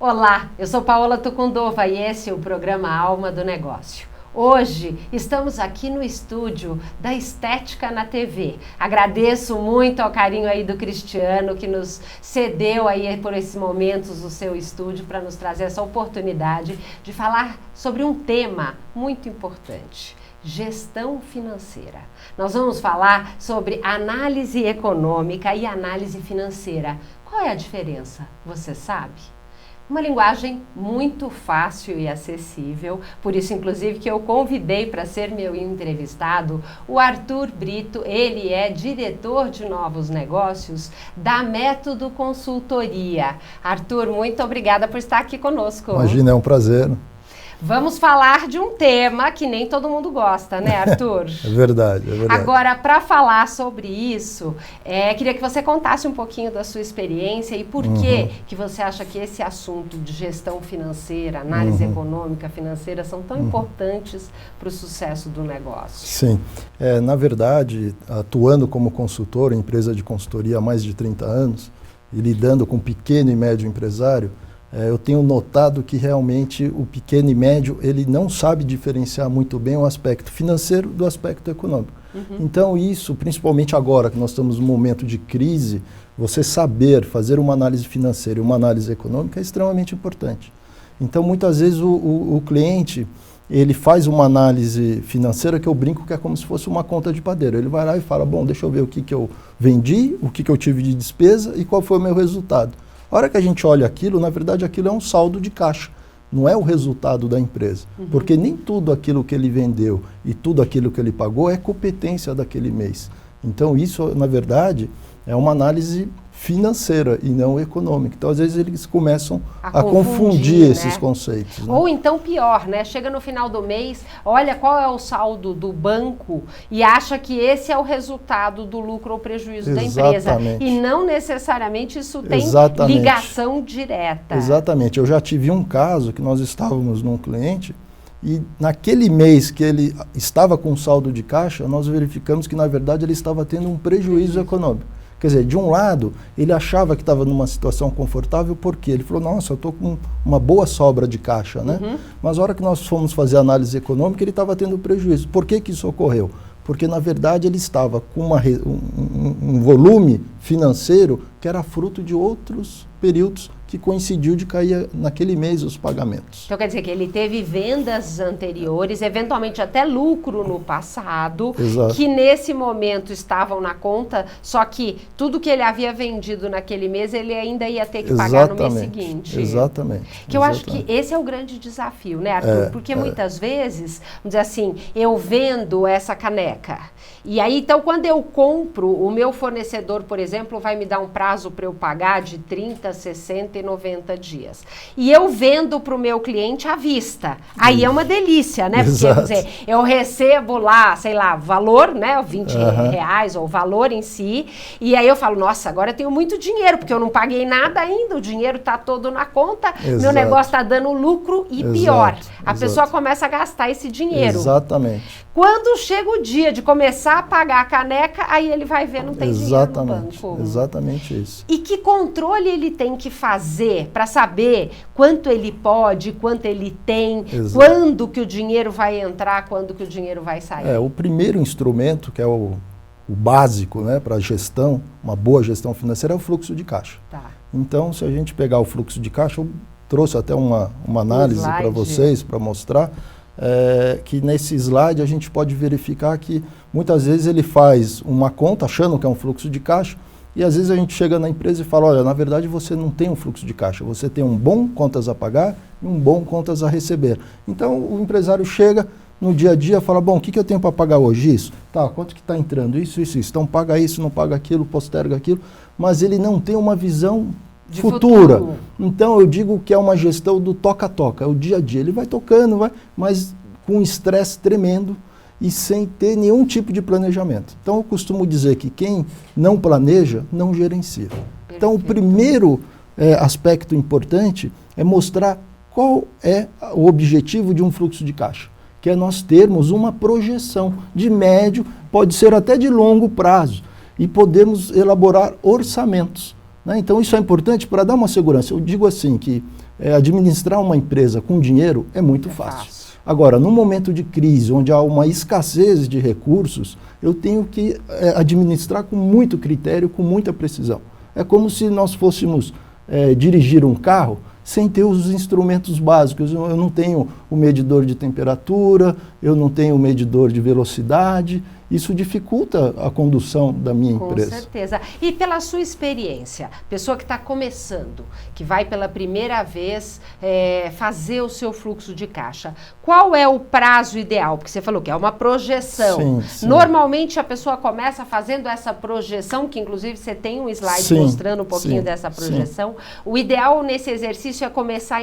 Olá, eu sou Paola Tucundova e esse é o programa Alma do Negócio. Hoje estamos aqui no estúdio da Estética na TV. Agradeço muito ao carinho aí do Cristiano que nos cedeu aí por esses momentos o seu estúdio para nos trazer essa oportunidade de falar sobre um tema muito importante. Gestão financeira. Nós vamos falar sobre análise econômica e análise financeira. Qual é a diferença? Você sabe? Uma linguagem muito fácil e acessível, por isso inclusive que eu convidei para ser meu entrevistado o Arthur Brito. Ele é diretor de novos negócios da Método Consultoria. Arthur, muito obrigada por estar aqui conosco. Imagina, é um prazer. Vamos falar de um tema que nem todo mundo gosta, né, Arthur? É verdade, é verdade. Agora, para falar sobre isso, queria que você contasse um pouquinho da sua experiência e por que você acha que esse assunto de gestão financeira, análise econômica, financeira, são tão importantes para o sucesso do negócio. Sim. Na verdade, atuando como consultor em empresa de consultoria há mais de 30 anos e lidando com pequeno e médio empresário, eu tenho notado que realmente o pequeno e médio ele não sabe diferenciar muito bem o aspecto financeiro do aspecto econômico. Então isso, principalmente agora que nós estamos num momento de crise, você saber fazer uma análise financeira e uma análise econômica é extremamente importante. Então muitas vezes o cliente ele faz uma análise financeira que eu brinco que é como se fosse uma conta de padeiro. Ele vai lá e fala, bom, deixa eu ver o que eu vendi, o que eu tive de despesa e qual foi o meu resultado. A hora que a gente olha aquilo, na verdade aquilo é um saldo de caixa, não é o resultado da empresa. Porque nem tudo aquilo que ele vendeu e tudo aquilo que ele pagou é competência daquele mês. Então isso, na verdade, é uma análise financeira e não econômica. Então, às vezes, eles começam a confundir esses conceitos. Né? Ou então, pior, né? Chega no final do mês, olha qual é o saldo do banco e acha que esse é o resultado do lucro ou prejuízo da empresa. E não necessariamente isso tem ligação direta. Exatamente. Eu já tive um caso que nós estávamos num cliente e naquele mês que ele estava com saldo de caixa, nós verificamos que, na verdade, ele estava tendo um prejuízo econômico. Quer dizer, de um lado, ele achava que estava numa situação confortável, porque ele falou, nossa, eu estou com uma boa sobra de caixa, né? Mas na hora que nós fomos fazer a análise econômica, ele estava tendo prejuízo. Por que isso ocorreu? Porque, na verdade, ele estava com um volume financeiro que era fruto de outros períodos que coincidiu de cair naquele mês os pagamentos. Então quer dizer que ele teve vendas anteriores, eventualmente até lucro no passado, que nesse momento estavam na conta, só que tudo que ele havia vendido naquele mês ele ainda ia ter que pagar no mês seguinte. Exatamente. Que eu acho que esse é o grande desafio, né, Arthur? Porque muitas vezes, vamos dizer assim, eu vendo essa caneca, e aí então quando eu compro, o meu fornecedor, por exemplo, vai me dar um prazo para eu pagar de 30, 60 e 90 dias. E eu vendo para o meu cliente à vista. Aí é uma delícia, né? Porque, quer dizer, eu recebo lá, sei lá, valor, né? 20 reais, ou valor em si. E aí eu falo, nossa, agora eu tenho muito dinheiro, porque eu não paguei nada ainda, o dinheiro está todo na conta, meu negócio está dando lucro e pior. A pessoa começa a gastar esse dinheiro. Exatamente. Quando chega o dia de começar a pagar a caneca, aí ele vai ver, não tem dinheiro no banco. Exatamente isso. E que controle ele tem que fazer para saber quanto ele pode, quanto ele tem, quando que o dinheiro vai entrar, quando que o dinheiro vai sair? O primeiro instrumento, que é o básico, né, para gestão, uma boa gestão financeira, é o fluxo de caixa. Então, se a gente pegar o fluxo de caixa, eu trouxe até uma análise para vocês, para mostrar, que nesse slide a gente pode verificar que muitas vezes ele faz uma conta achando que é um fluxo de caixa e às vezes a gente chega na empresa e fala, olha, na verdade você não tem um fluxo de caixa, você tem um bom contas a pagar e um bom contas a receber. Então o empresário chega no dia a dia e fala, bom, o que eu tenho para pagar hoje? Isso? Tá, quanto que está entrando? Isso. Então paga isso, não paga aquilo, posterga aquilo, mas ele não tem uma visão futura. Então eu digo que é uma gestão do toca-toca, é o dia a dia. Ele vai tocando, mas com um estresse tremendo e sem ter nenhum tipo de planejamento. Então eu costumo dizer que quem não planeja, não gerencia. Então o primeiro aspecto importante é mostrar qual é o objetivo de um fluxo de caixa, que é nós termos uma projeção de médio, pode ser até de longo prazo, e podemos elaborar orçamentos. Né? Então isso é importante para dar uma segurança. Eu digo assim que administrar uma empresa com dinheiro é muito fácil. Agora, no momento de crise, onde há uma escassez de recursos, eu tenho que administrar com muito critério, com muita precisão. É como se nós fôssemos dirigir um carro sem ter os instrumentos básicos. Eu não tenho o medidor de temperatura, eu não tenho o medidor de velocidade. Isso dificulta a condução da minha empresa. Com certeza. E pela sua experiência, pessoa que está começando, que vai pela primeira vez fazer o seu fluxo de caixa, qual é o prazo ideal? Porque você falou que é uma projeção. Sim, sim. Normalmente a pessoa começa fazendo essa projeção, que inclusive você tem um slide mostrando um pouquinho dessa projeção. O ideal nesse exercício é começar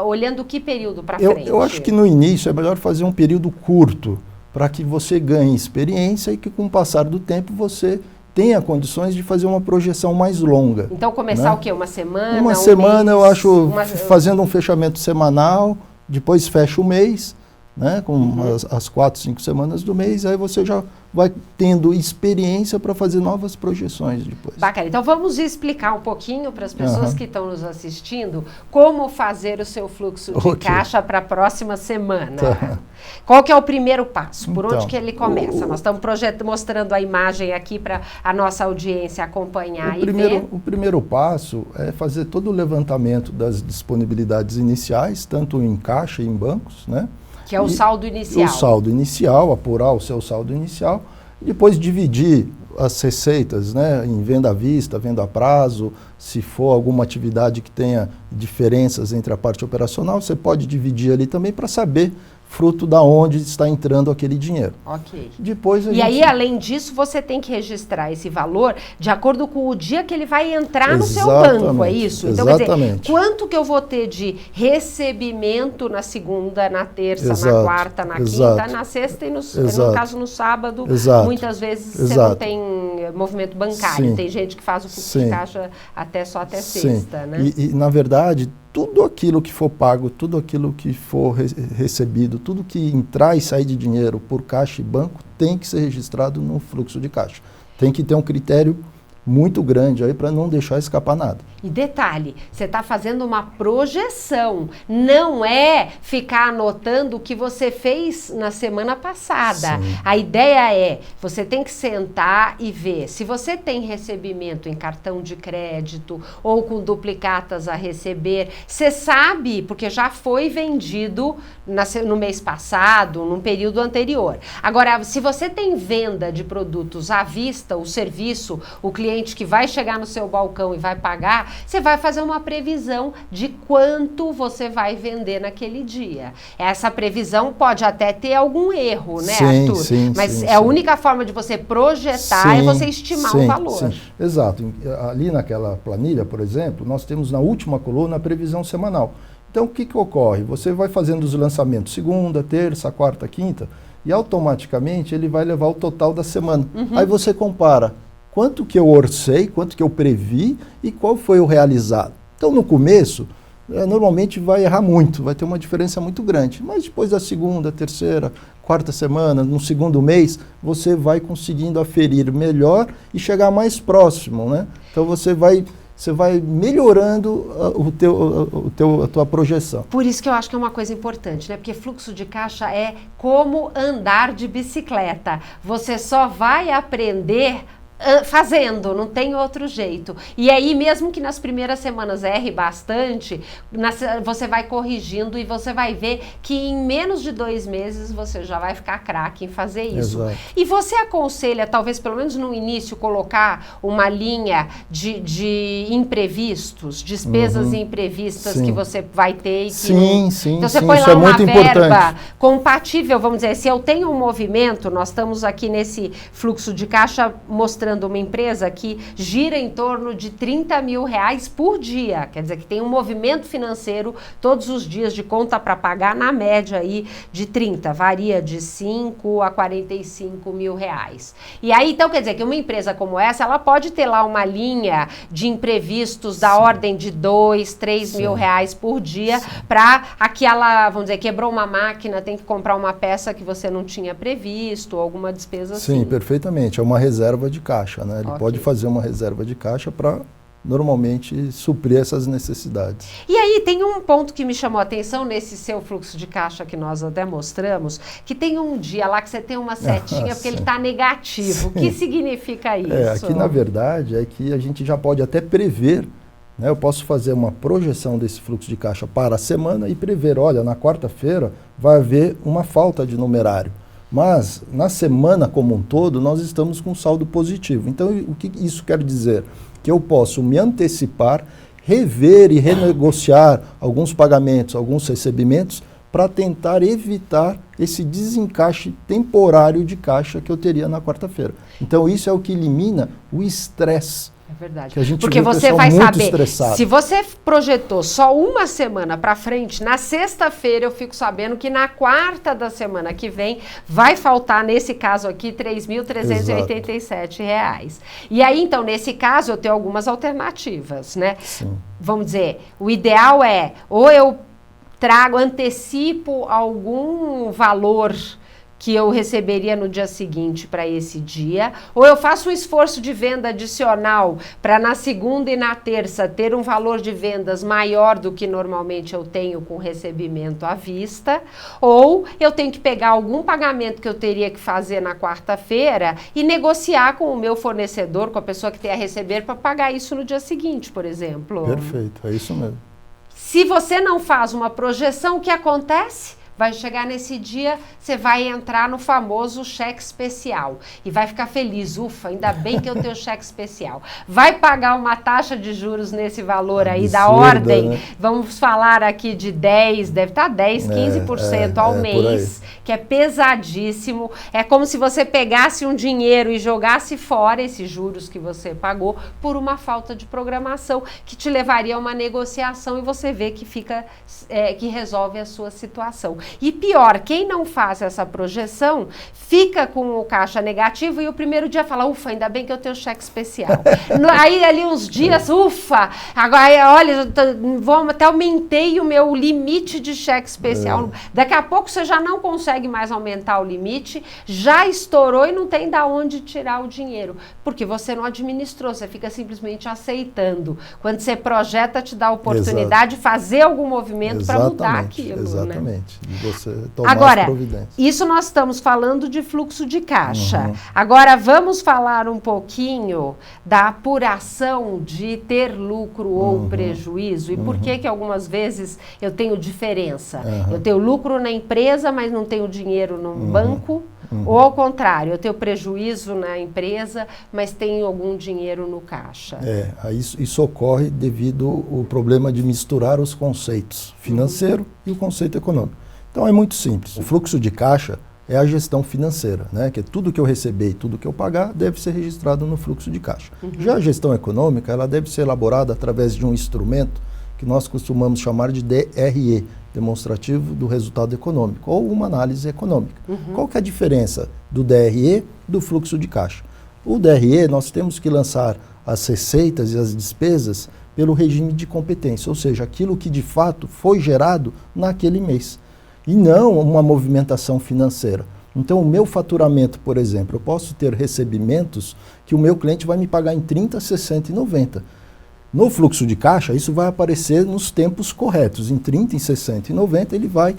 olhando que período para frente? Eu acho que no início é melhor fazer um período curto, para que você ganhe experiência e que com o passar do tempo você tenha condições de fazer uma projeção mais longa. Então começar o quê? Uma semana? Uma semana, eu acho, fazendo um fechamento semanal, depois fecha o mês, né, com as 4, 5 semanas do mês, aí você já vai tendo experiência para fazer novas projeções depois. Bacana. Então vamos explicar um pouquinho para as pessoas que estão nos assistindo como fazer o seu fluxo de caixa para a próxima semana. Tá. Qual que é o primeiro passo? Por onde que ele começa? Nós estamos mostrando a imagem aqui para a nossa audiência acompanhar ver. O primeiro passo é fazer todo o levantamento das disponibilidades iniciais, tanto em caixa e em bancos, né? Que é o saldo inicial. O saldo inicial, apurar o seu saldo inicial, depois dividir as receitas, né, em venda à vista, venda a prazo. Se for alguma atividade que tenha diferenças entre a parte operacional, você pode dividir ali também para saber fruto da onde está entrando aquele dinheiro. Ok. Depois aí, além disso, você tem que registrar esse valor de acordo com o dia que ele vai entrar no seu banco, é isso? Então, quer dizer, quanto que eu vou ter de recebimento na segunda, na terça, na quarta, na quinta, na sexta e no caso no sábado, muitas vezes você não tem movimento bancário. Sim. Tem gente que faz o fluxo de caixa até sexta, né? E na verdade, tudo aquilo que for pago, tudo aquilo que for recebido, tudo que entrar e sair de dinheiro por caixa e banco tem que ser registrado no fluxo de caixa. Tem que ter um critério muito grande aí para não deixar escapar nada. E detalhe, você está fazendo uma projeção, não é ficar anotando o que você fez na semana passada. Sim. A ideia é, você tem que sentar e ver se você tem recebimento em cartão de crédito ou com duplicatas a receber, você sabe, porque já foi vendido no mês passado, num período anterior. Agora, se você tem venda de produtos à vista, o serviço, o cliente que vai chegar no seu balcão e vai pagar, você vai fazer uma previsão de quanto você vai vender naquele dia. Essa previsão pode até ter algum erro, né, Arthur? Sim, mas a única forma de você projetar é você estimar um valor. Sim. Exato. Ali naquela planilha, por exemplo, nós temos na última coluna a previsão semanal. Então, o que ocorre? Você vai fazendo os lançamentos segunda, terça, quarta, quinta, e automaticamente ele vai levar o total da semana. Aí você compara quanto que eu orcei, quanto que eu previ e qual foi o realizado. Então, no começo, normalmente vai errar muito, vai ter uma diferença muito grande. Mas depois da segunda, terceira, quarta semana, no segundo mês, você vai conseguindo aferir melhor e chegar mais próximo, né? Então, você vai melhorando a tua projeção. Por isso que eu acho que é uma coisa importante, né? Porque fluxo de caixa é como andar de bicicleta. Você só vai aprender fazendo, não tem outro jeito. E aí, mesmo que nas primeiras semanas erre bastante, você vai corrigindo e você vai ver que em menos de 2 meses você já vai ficar craque em fazer isso. Exato. E você aconselha, talvez pelo menos no início, colocar uma linha de imprevistos, despesas imprevistas que você vai ter. Sim. Então você põe lá uma verba compatível, vamos dizer, se eu tenho um movimento, nós estamos aqui nesse fluxo de caixa mostrando uma empresa que gira em torno de R$30 mil por dia, quer dizer que tem um movimento financeiro todos os dias de conta para pagar, na média aí de 30, varia de 5 a 45 mil reais. E aí, então, quer dizer que uma empresa como essa, ela pode ter lá uma linha de imprevistos da ordem de 2, 3 mil reais por dia para aquela, vamos dizer, quebrou uma máquina, tem que comprar uma peça que você não tinha previsto, alguma despesa assim. Sim, perfeitamente, é uma reserva de caixa, né? Ele pode fazer uma reserva de caixa para normalmente suprir essas necessidades. E aí tem um ponto que me chamou a atenção nesse seu fluxo de caixa que nós até mostramos, que tem um dia lá que você tem uma setinha porque ele está negativo. Sim. O que significa isso? Aqui na verdade é que a gente já pode até prever, né? Eu posso fazer uma projeção desse fluxo de caixa para a semana e prever, olha, na quarta-feira vai haver uma falta de numerário. Mas na semana como um todo nós estamos com saldo positivo. Então o que isso quer dizer? Que eu posso me antecipar, rever e renegociar alguns pagamentos, alguns recebimentos, para tentar evitar esse desencaixe temporário de caixa que eu teria na quarta-feira. Então isso é o que elimina o estresse. É verdade. Que a gente porque vê você vai muito saber, estressado. Se você projetou só uma semana para frente, na sexta-feira eu fico sabendo que na quarta da semana que vem vai faltar, nesse caso aqui, R$ 3.387. E aí, então, nesse caso, eu tenho algumas alternativas, né? Sim. Vamos dizer, o ideal é, ou eu antecipo algum valor que eu receberia no dia seguinte para esse dia, ou eu faço um esforço de venda adicional para na segunda e na terça ter um valor de vendas maior do que normalmente eu tenho com recebimento à vista, ou eu tenho que pegar algum pagamento que eu teria que fazer na quarta-feira e negociar com o meu fornecedor, com a pessoa que tem a receber, para pagar isso no dia seguinte, por exemplo. Perfeito, é isso mesmo. Se você não faz uma projeção, o que acontece? Vai chegar nesse dia, você vai entrar no famoso cheque especial e vai ficar feliz. Ufa, ainda bem que eu tenho cheque especial. Vai pagar uma taxa de juros nesse valor aí da ordem, né? Vamos falar aqui de 10, deve estar 10, 15% ao mês, que é pesadíssimo. É como se você pegasse um dinheiro e jogasse fora esses juros que você pagou por uma falta de programação que te levaria a uma negociação e você vê que fica, que resolve a sua situação. E pior, quem não faz essa projeção fica com o caixa negativo e o primeiro dia fala, ufa, ainda bem que eu tenho cheque especial. Aí ali uns dias, ufa, agora olha, até aumentei o meu limite de cheque especial. Daqui a pouco você já não consegue mais aumentar o limite, já estourou e não tem de onde tirar o dinheiro, porque você não administrou, você fica simplesmente aceitando. Quando você projeta, te dá a oportunidade de fazer algum movimento para mudar aquilo. Exatamente. Né? Você tomar agora, as providências. Isso nós estamos falando de fluxo de caixa. Agora, vamos falar um pouquinho da apuração de ter lucro ou prejuízo. E por que algumas vezes eu tenho diferença? Eu tenho lucro na empresa, mas não tenho dinheiro no banco. Ou ao contrário, eu tenho prejuízo na empresa, mas tenho algum dinheiro no caixa. Isso ocorre devido ao problema de misturar os conceitos financeiro e o conceito econômico. Então é muito simples. O fluxo de caixa é a gestão financeira, né? Que tudo que eu receber e tudo que eu pagar deve ser registrado no fluxo de caixa. Já a gestão econômica, ela deve ser elaborada através de um instrumento que nós costumamos chamar de DRE, demonstrativo do resultado econômico, ou uma análise econômica. Qual que é a diferença do DRE do fluxo de caixa? O DRE, nós temos que lançar as receitas e as despesas pelo regime de competência, ou seja, aquilo que de fato foi gerado naquele mês, e não uma movimentação financeira. Então, o meu faturamento, por exemplo, eu posso ter recebimentos que o meu cliente vai me pagar em 30, 60 e 90. No fluxo de caixa, isso vai aparecer nos tempos corretos. Em 30, em 60 e 90, ele vai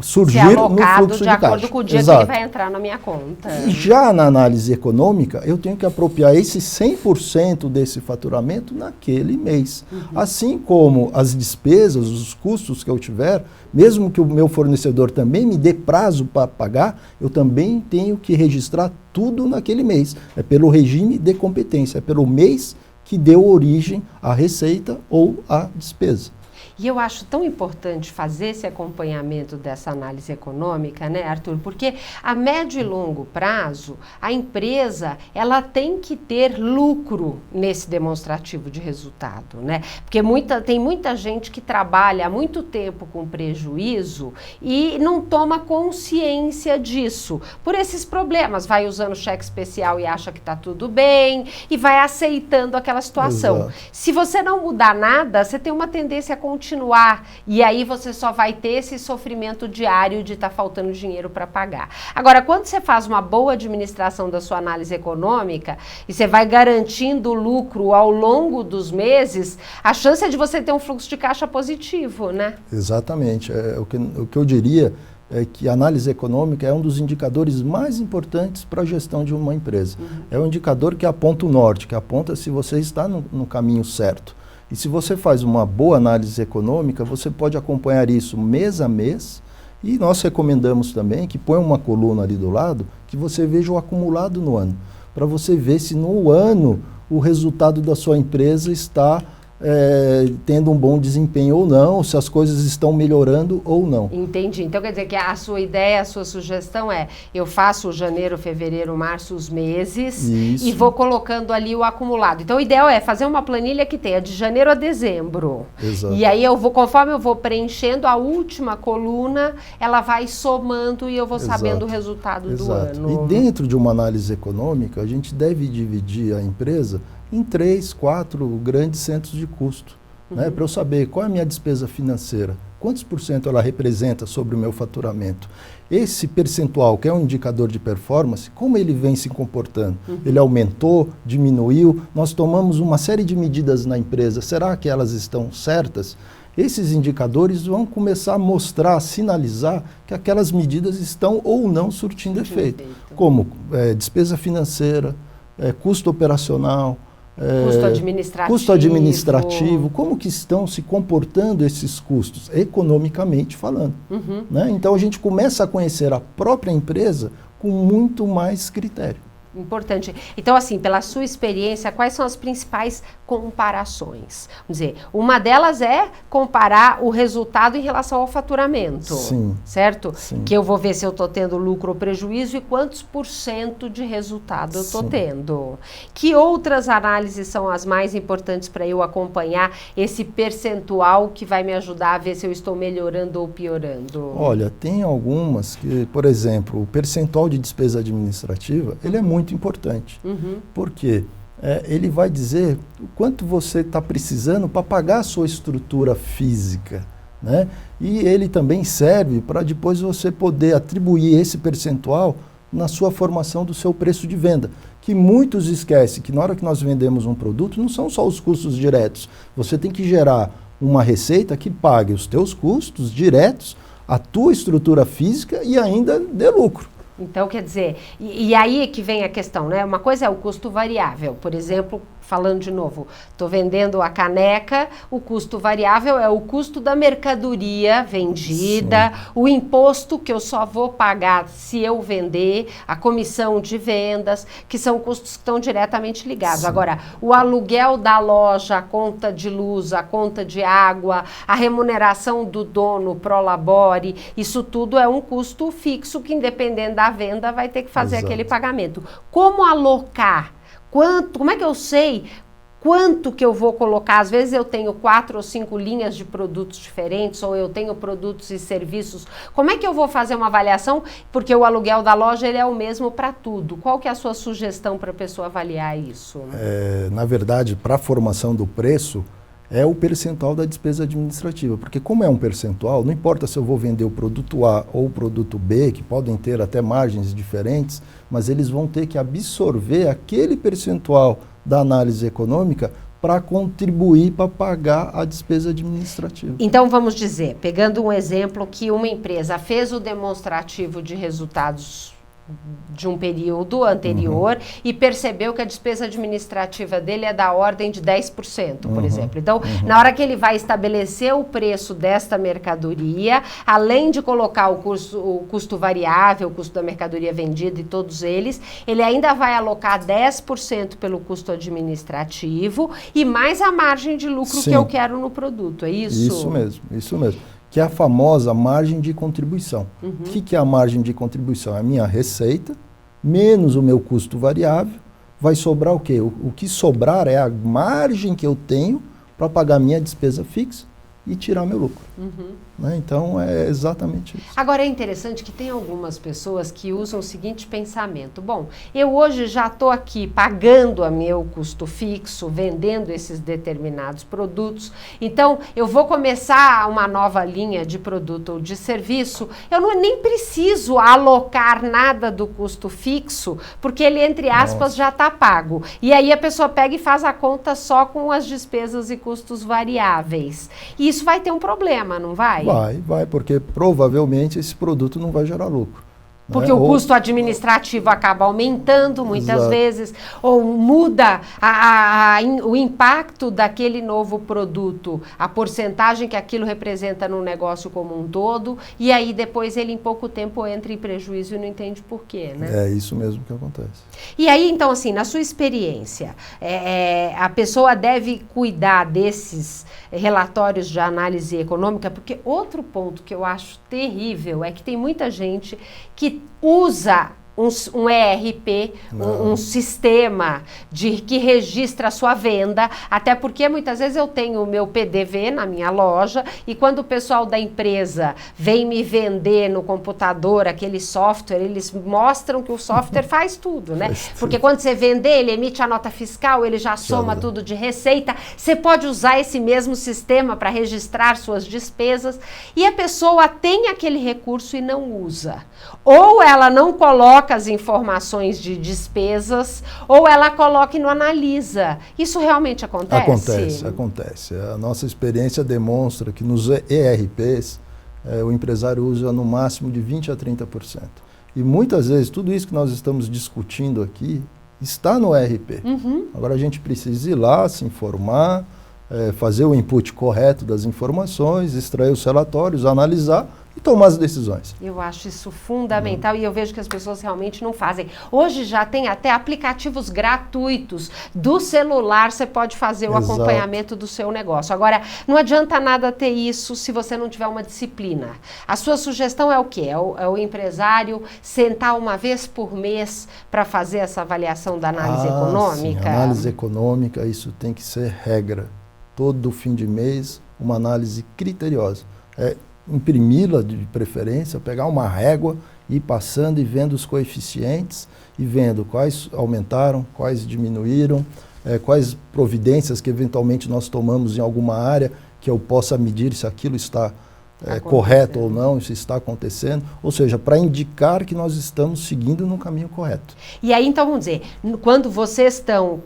surgir no fluxo de caixa. De acordo com o dia que ele vai entrar na minha conta. E já na análise econômica, eu tenho que apropriar esse 100% desse faturamento naquele mês. Assim como as despesas, os custos que eu tiver, mesmo que o meu fornecedor também me dê prazo para pagar, eu também tenho que registrar tudo naquele mês. É pelo regime de competência, é pelo mês que deu origem à receita ou à despesa. E eu acho tão importante fazer esse acompanhamento dessa análise econômica, né, Arthur? Porque a médio e longo prazo, a empresa, ela tem que ter lucro nesse demonstrativo de resultado, né? Porque tem muita gente que trabalha há muito tempo com prejuízo e não toma consciência disso. Por esses problemas, vai usando cheque especial e acha que está tudo bem e vai aceitando aquela situação. Se você não mudar nada, você tem uma tendência a continuar. E aí você só vai ter esse sofrimento diário de estar faltando dinheiro para pagar. Agora, quando você faz uma boa administração da sua análise econômica e você vai garantindo lucro ao longo dos meses, a chance é de você ter um fluxo de caixa positivo, né? Exatamente. O que eu diria é que a análise econômica é um dos indicadores mais importantes para a gestão de uma empresa. É um indicador que aponta o norte, que aponta se você está no caminho certo. E se você faz uma boa análise econômica, você pode acompanhar isso mês a mês. E nós recomendamos também que põe uma coluna ali do lado, que você veja o acumulado no ano, para você ver se no ano o resultado da sua empresa está tendo um bom desempenho ou não, se as coisas estão melhorando ou não. Entendi. Então quer dizer que a sua ideia, a sua sugestão é, eu faço janeiro, fevereiro, março, os meses, e vou colocando ali o acumulado. Então o ideal é fazer uma planilha que tenha de janeiro a dezembro. Exato. E aí conforme eu vou preenchendo a última coluna, ela vai somando e eu vou sabendo o resultado do ano. E dentro de uma análise econômica, a gente deve dividir a empresa em 3, 4 grandes centros de custo, né, para eu saber qual é a minha despesa financeira, quantos por cento ela representa sobre o meu faturamento. Esse percentual, que é um indicador de performance, como ele vem se comportando? Ele aumentou, diminuiu? Nós tomamos uma série de medidas na empresa, será que elas estão certas? Esses indicadores vão começar a mostrar, a sinalizar que aquelas medidas estão ou não surtindo efeito, como despesa financeira, custo operacional, custo administrativo, como que estão se comportando esses custos, economicamente falando. Né? Então a gente começa a conhecer a própria empresa com muito mais critério. Importante. Então, assim, pela sua experiência, quais são as principais comparações? Vamos dizer, uma delas é comparar o resultado em relação ao faturamento. Sim. Certo? Sim. Que eu vou ver se eu estou tendo lucro ou prejuízo e quantos % de resultado eu estou tendo. Que outras análises são as mais importantes para eu acompanhar esse percentual que vai me ajudar a ver se eu estou melhorando ou piorando? Olha, tem algumas que, por exemplo, o percentual de despesa administrativa, ele é muito importante. Porque ele vai dizer o quanto você está precisando para pagar a sua estrutura física, né? E ele também serve para depois você poder atribuir esse percentual na sua formação do seu preço de venda. Que muitos esquecem que na hora que nós vendemos um produto, não são só os custos diretos. Você tem que gerar uma receita que pague os teus custos diretos, a tua estrutura física e ainda dê lucro. Então, quer dizer, e aí que vem a questão, né? Uma coisa é o custo variável, por exemplo, falando de novo, estou vendendo a caneca, o custo variável é o custo da mercadoria vendida, o imposto que eu só vou pagar se eu vender, a comissão de vendas, que são custos que estão diretamente ligados. Agora, o aluguel da loja, a conta de luz, a conta de água, a remuneração do dono pro labore, isso tudo é um custo fixo que, independente da venda, vai ter que fazer aquele pagamento. Como alocar? Como é que eu sei quanto que eu vou colocar? Às vezes eu tenho 4 ou 5 linhas de produtos diferentes, ou eu tenho produtos e serviços. Como é que eu vou fazer uma avaliação? Porque o aluguel da loja ele é o mesmo para tudo. Qual que é a sua sugestão para a pessoa avaliar isso? Na verdade, para a formação do preço, é o percentual da despesa administrativa. Porque como é um percentual, não importa se eu vou vender o produto A ou o produto B, que podem ter até margens diferentes, mas eles vão ter que absorver aquele percentual da análise econômica para contribuir para pagar a despesa administrativa. Então, vamos dizer, pegando um exemplo que uma empresa fez o demonstrativo de resultados de um período anterior e percebeu que a despesa administrativa dele é da ordem de 10%, por exemplo. Então, na hora que ele vai estabelecer o preço desta mercadoria, além de colocar o custo variável, o custo da mercadoria vendida e todos eles, ele ainda vai alocar 10% pelo custo administrativo e mais a margem de lucro que eu quero no produto, é isso? Isso mesmo. Que é a famosa margem de contribuição. O que é a margem de contribuição? É a minha receita, menos o meu custo variável, vai sobrar o quê? O que sobrar é a margem que eu tenho para pagar minha despesa fixa e tirar meu lucro. Né? Então, é exatamente isso. Agora, é interessante que tem algumas pessoas que usam o seguinte pensamento. Bom, eu hoje já estou aqui pagando o meu custo fixo, vendendo esses determinados produtos, então eu vou começar uma nova linha de produto ou de serviço, eu nem preciso alocar nada do custo fixo, porque ele, entre aspas, já está pago. E aí a pessoa pega e faz a conta só com as despesas e custos variáveis. E isso vai ter um problema, não vai? Vai, porque provavelmente esse produto não vai gerar lucro. Porque o custo administrativo acaba aumentando muitas vezes, ou muda o impacto daquele novo produto, a porcentagem que aquilo representa no negócio como um todo, e aí depois ele em pouco tempo entra em prejuízo e não entende por quê, né? É isso mesmo que acontece. E aí, então, assim, na sua experiência, a pessoa deve cuidar desses relatórios de análise econômica, porque outro ponto que eu acho terrível é que tem muita gente que usa um ERP, um sistema que registra a sua venda, até porque muitas vezes eu tenho o meu PDV na minha loja e quando o pessoal da empresa vem me vender no computador aquele software, eles mostram que o software faz tudo, né? Porque quando você vender, ele emite a nota fiscal, ele já soma tudo de receita, você pode usar esse mesmo sistema para registrar suas despesas e a pessoa tem aquele recurso e não usa. Ou ela não coloca as informações de despesas, ou ela coloca e não analisa. Isso realmente acontece? Acontece. A nossa experiência demonstra que nos ERPs, o empresário usa no máximo de 20% a 30%. E muitas vezes, tudo isso que nós estamos discutindo aqui, está no ERP. Agora a gente precisa ir lá, se informar, fazer o input correto das informações, extrair os relatórios, analisar, e tomar as decisões. Eu acho isso fundamental e eu vejo que as pessoas realmente não fazem. Hoje já tem até aplicativos gratuitos do celular, você pode fazer o acompanhamento do seu negócio. Agora, não adianta nada ter isso se você não tiver uma disciplina. A sua sugestão é o quê? É o empresário sentar uma vez por mês para fazer essa avaliação da análise econômica? Sim, análise econômica, isso tem que ser regra. Todo fim de mês, uma análise criteriosa. Imprimi-la de preferência, pegar uma régua, ir passando e vendo os coeficientes e vendo quais aumentaram, quais diminuíram, quais providências que eventualmente nós tomamos em alguma área que eu possa medir se aquilo está correto ou não, se está acontecendo, ou seja, para indicar que nós estamos seguindo no caminho correto. E aí, então, vamos dizer, quando vocês estão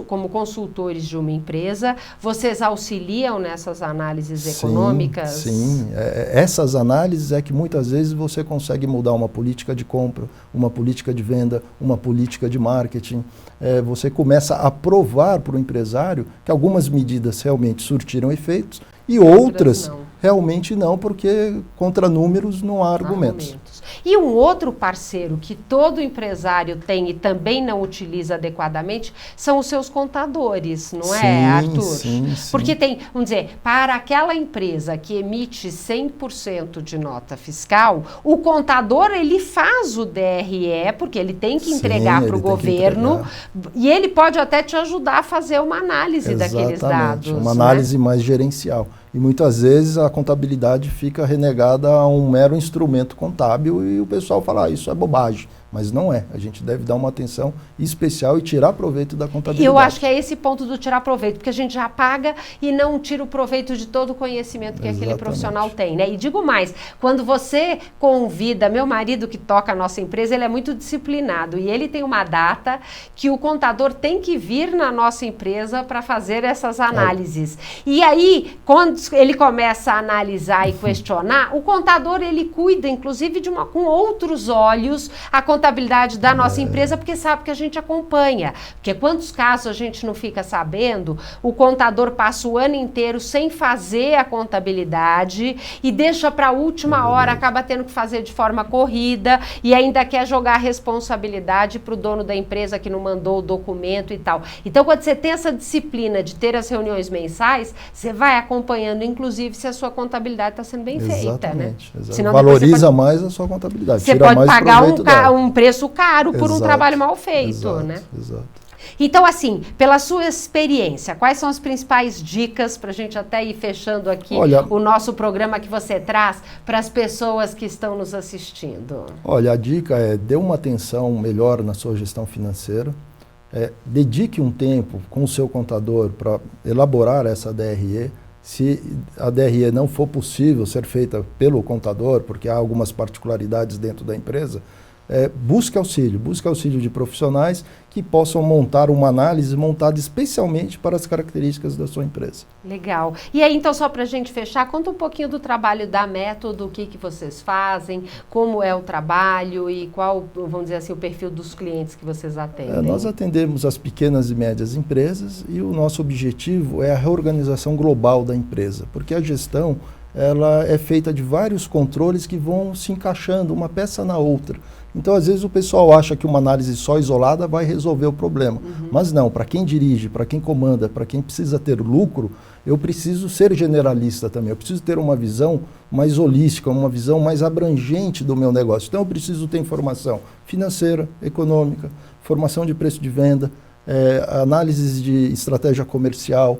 como consultores de uma empresa, vocês auxiliam nessas análises econômicas? Sim, essas análises é que muitas vezes você consegue mudar uma política de compra, uma política de venda, uma política de marketing. Você começa a provar para o empresário que algumas medidas realmente surtiram efeitos e outras realmente não, porque contra números não há argumentos. E um outro parceiro que todo empresário tem e também não utiliza adequadamente são os seus contadores, não é, Arthur? Sim. Porque tem, vamos dizer, para aquela empresa que emite 100% de nota fiscal, o contador ele faz o DRE, porque ele tem que entregar para o governo e ele pode até te ajudar a fazer uma análise daqueles dados. Uma análise mais gerencial. E muitas vezes a contabilidade fica renegada a um mero instrumento contábil e o pessoal fala, isso é bobagem. Mas não é. A gente deve dar uma atenção especial e tirar proveito da contabilidade. Eu acho que é esse ponto do tirar proveito, porque a gente já paga e não tira o proveito de todo o conhecimento que aquele profissional tem, né? E digo mais, quando você convida, meu marido que toca a nossa empresa, ele é muito disciplinado e ele tem uma data que o contador tem que vir na nossa empresa para fazer essas análises. E aí, quando ele começa a analisar e questionar, o contador ele cuida, inclusive, com outros olhos a contabilidade da nossa empresa, porque sabe que a gente acompanha. Porque quantos casos a gente não fica sabendo, o contador passa o ano inteiro sem fazer a contabilidade e deixa para a última hora, acaba tendo que fazer de forma corrida e ainda quer jogar a responsabilidade para o dono da empresa que não mandou o documento e tal. Então, quando você tem essa disciplina de ter as reuniões mensais, você vai acompanhando, inclusive, se a sua contabilidade está sendo bem feita, né? Senão, valoriza mais a sua contabilidade. Você pode pagar um preço caro por um trabalho mal feito, né? Exato. Então, assim, pela sua experiência, quais são as principais dicas para a gente até ir fechando aqui o nosso programa que você traz para as pessoas que estão nos assistindo? Olha, a dica é dê uma atenção melhor na sua gestão financeira, dedique um tempo com o seu contador para elaborar essa DRE. Se a DRE não for possível ser feita pelo contador, porque há algumas particularidades dentro da empresa, busque auxílio de profissionais que possam montar uma análise montada especialmente para as características da sua empresa. Legal. E aí, então, só para a gente fechar, conta um pouquinho do trabalho da Método, o que vocês fazem, como é o trabalho e qual, vamos dizer assim, o perfil dos clientes que vocês atendem. Nós atendemos as pequenas e médias empresas e o nosso objetivo é a reorganização global da empresa, porque a gestão ela é feita de vários controles que vão se encaixando uma peça na outra. Então, às vezes, o pessoal acha que uma análise só isolada vai resolver o problema. Mas não, para quem dirige, para quem comanda, para quem precisa ter lucro, eu preciso ser generalista também. Eu preciso ter uma visão mais holística, uma visão mais abrangente do meu negócio. Então, eu preciso ter informação financeira, econômica, formação de preço de venda, análises de estratégia comercial,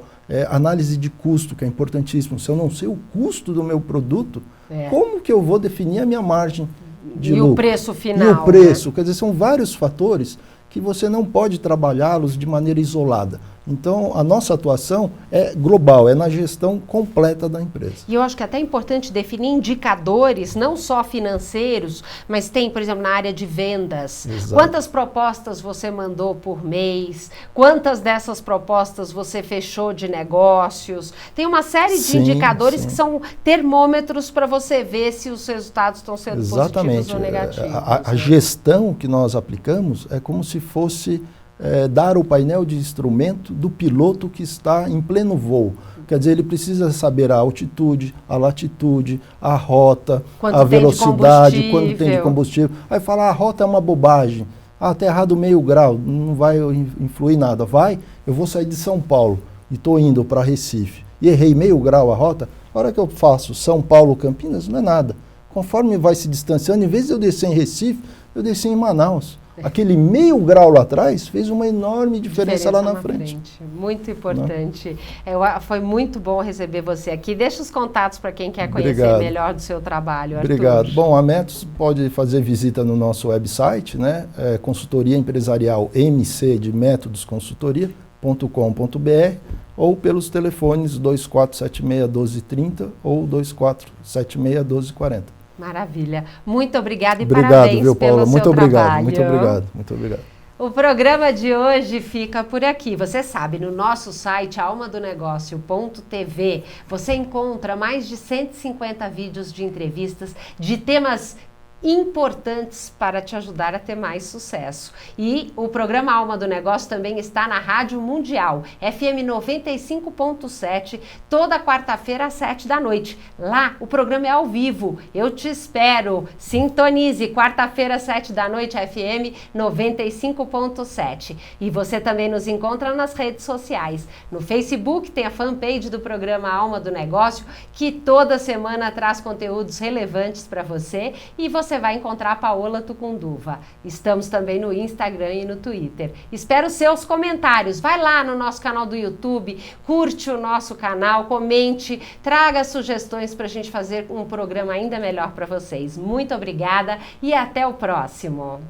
análise de custo, que é importantíssimo. Se eu não sei o custo do meu produto, como que eu vou definir a minha margem de lucro? E o preço final. E o preço, quer dizer, são vários fatores que você não pode trabalhá-los de maneira isolada. Então, a nossa atuação é global, é na gestão completa da empresa. E eu acho que é até importante definir indicadores, não só financeiros, mas tem, por exemplo, na área de vendas. Exato. Quantas propostas você mandou por mês? Quantas dessas propostas você fechou de negócios? Tem uma série de indicadores que são termômetros para você ver se os resultados estão sendo positivos ou negativos. A gestão que nós aplicamos é como se fosse dar o painel de instrumento do piloto que está em pleno voo. Quer dizer, ele precisa saber a altitude, a latitude, a rota, a velocidade, quanto tem de combustível. Aí fala, a rota é uma bobagem, está errado meio grau, não vai influir nada. Eu vou sair de São Paulo e estou indo para Recife e errei meio grau a rota, a hora que eu faço São Paulo-Campinas, não é nada. Conforme vai se distanciando, em vez de eu descer em Recife, eu desci em Manaus. Aquele meio grau lá atrás fez uma enorme diferença lá na frente. Muito importante. Foi muito bom receber você aqui. Deixa os contatos para quem quer conhecer melhor do seu trabalho, Arthur. Obrigado. Bom, a Métodos pode fazer visita no nosso website, né? Consultoria Empresarial MC de Métodos Consultoria.com.br ou pelos telefones 2476-1230 ou 2476-1240. Maravilha. Muito obrigada e parabéns pelo seu trabalho. Muito obrigado. O programa de hoje fica por aqui. Você sabe, no nosso site almadonegócio.tv você encontra mais de 150 vídeos de entrevistas de temas importantes para te ajudar a ter mais sucesso. E o programa Alma do Negócio também está na Rádio Mundial, FM 95.7, toda quarta-feira às 7 da noite. Lá, o programa é ao vivo. Eu te espero. Sintonize, quarta-feira às 7 da noite, FM 95.7. E você também nos encontra nas redes sociais. No Facebook tem a fanpage do programa Alma do Negócio, que toda semana traz conteúdos relevantes para você, e você vai encontrar a Paola Tucunduva. Estamos também no Instagram e no Twitter. Espero seus comentários. Vai lá no nosso canal do YouTube, curte o nosso canal, comente, traga sugestões para a gente fazer um programa ainda melhor para vocês. Muito obrigada e até o próximo.